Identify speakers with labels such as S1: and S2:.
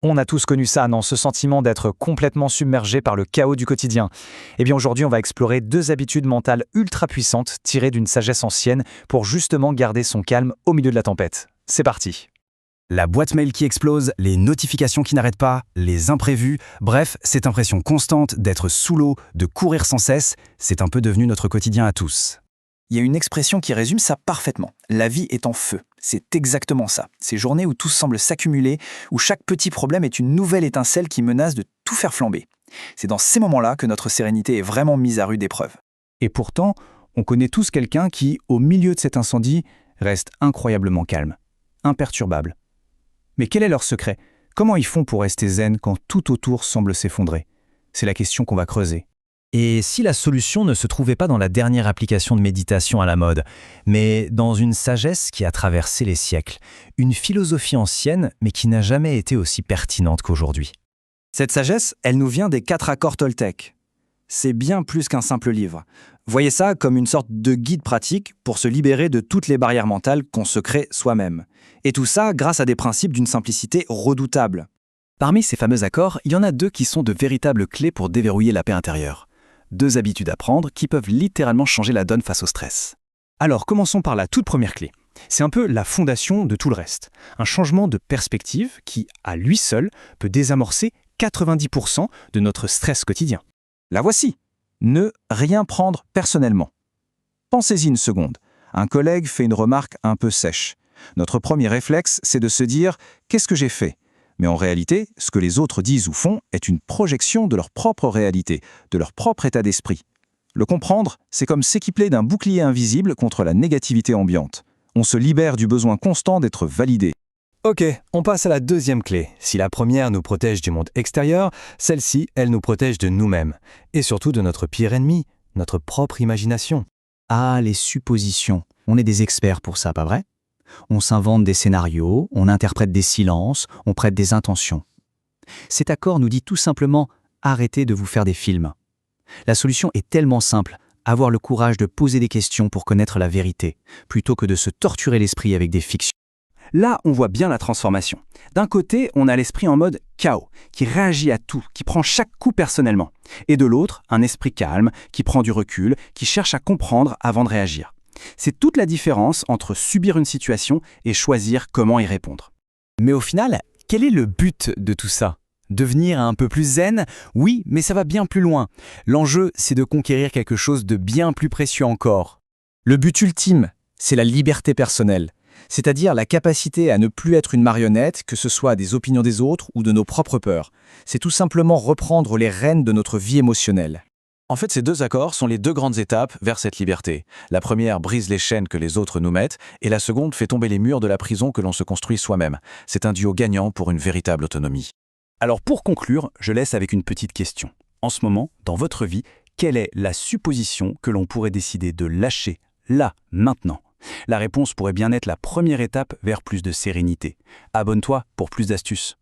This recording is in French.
S1: On a tous connu ça, non? Ce sentiment d'être complètement submergé par le chaos du quotidien. Eh bien aujourd'hui, on va explorer deux habitudes mentales ultra puissantes tirées d'une sagesse ancienne pour justement garder son calme au milieu de la tempête. C'est parti.
S2: La boîte mail qui explose, les notifications qui n'arrêtent pas, les imprévus, bref, cette impression constante d'être sous l'eau, de courir sans cesse, c'est un peu devenu notre quotidien à tous.
S3: Il y a une expression qui résume ça parfaitement. La vie est en feu. C'est exactement ça. Ces journées où tout semble s'accumuler, où chaque petit problème est une nouvelle étincelle qui menace de tout faire flamber. C'est dans ces moments-là que notre sérénité est vraiment mise à rude épreuve.
S2: Et pourtant, on connaît tous quelqu'un qui, au milieu de cet incendie, reste incroyablement calme, imperturbable. Mais quel est leur secret? Comment ils font pour rester zen quand tout autour semble s'effondrer? C'est la question qu'on va creuser.
S4: Et si la solution ne se trouvait pas dans la dernière application de méditation à la mode, mais dans une sagesse qui a traversé les siècles, une philosophie ancienne mais qui n'a jamais été aussi pertinente qu'aujourd'hui.
S3: Cette sagesse, elle nous vient des 4 accords Toltec. C'est bien plus qu'un simple livre. Voyez ça comme une sorte de guide pratique pour se libérer de toutes les barrières mentales qu'on se crée soi-même. Et tout ça grâce à des principes d'une simplicité redoutable.
S5: Parmi ces fameux accords, il y en a 2 qui sont de véritables clés pour déverrouiller la paix intérieure. 2 habitudes à prendre qui peuvent littéralement changer la donne face au stress.
S2: Alors commençons par la toute première clé. C'est un peu la fondation de tout le reste. Un changement de perspective qui, à lui seul, peut désamorcer 90% de notre stress quotidien.
S3: La voici. Ne rien prendre personnellement. Pensez-y une seconde. Un collègue fait une remarque un peu sèche. Notre premier réflexe, c'est de se dire « qu'est-ce que j'ai fait ?» Mais en réalité, ce que les autres disent ou font est une projection de leur propre réalité, de leur propre état d'esprit. Le comprendre, c'est comme s'équiper d'un bouclier invisible contre la négativité ambiante. On se libère du besoin constant d'être validé.
S5: Ok, on passe à la deuxième clé. Si la première nous protège du monde extérieur, celle-ci, elle nous protège de nous-mêmes. Et surtout de notre pire ennemi, notre propre imagination.
S6: Ah, les suppositions. On est des experts pour ça, pas vrai? On s'invente des scénarios, on interprète des silences, on prête des intentions. Cet accord nous dit tout simplement « arrêtez de vous faire des films ». La solution est tellement simple, avoir le courage de poser des questions pour connaître la vérité, plutôt que de se torturer l'esprit avec des fictions.
S2: Là, on voit bien la transformation. D'un côté, on a l'esprit en mode chaos, qui réagit à tout, qui prend chaque coup personnellement. Et de l'autre, un esprit calme, qui prend du recul, qui cherche à comprendre avant de réagir. C'est toute la différence entre subir une situation et choisir comment y répondre.
S5: Mais au final, quel est le but de tout ça? Devenir un peu plus zen? Oui, mais ça va bien plus loin. L'enjeu, c'est de conquérir quelque chose de bien plus précieux encore.
S3: Le but ultime, c'est la liberté personnelle, c'est-à-dire la capacité à ne plus être une marionnette, que ce soit des opinions des autres ou de nos propres peurs. C'est tout simplement reprendre les rênes de notre vie émotionnelle.
S7: En fait, ces 2 accords sont les 2 grandes étapes vers cette liberté. La première brise les chaînes que les autres nous mettent, et la seconde fait tomber les murs de la prison que l'on se construit soi-même. C'est un duo gagnant pour une véritable autonomie.
S5: Alors pour conclure, je laisse avec une petite question. En ce moment, dans votre vie, quelle est la supposition que l'on pourrait décider de lâcher, là, maintenant? La réponse pourrait bien être la première étape vers plus de sérénité. Abonne-toi pour plus d'astuces.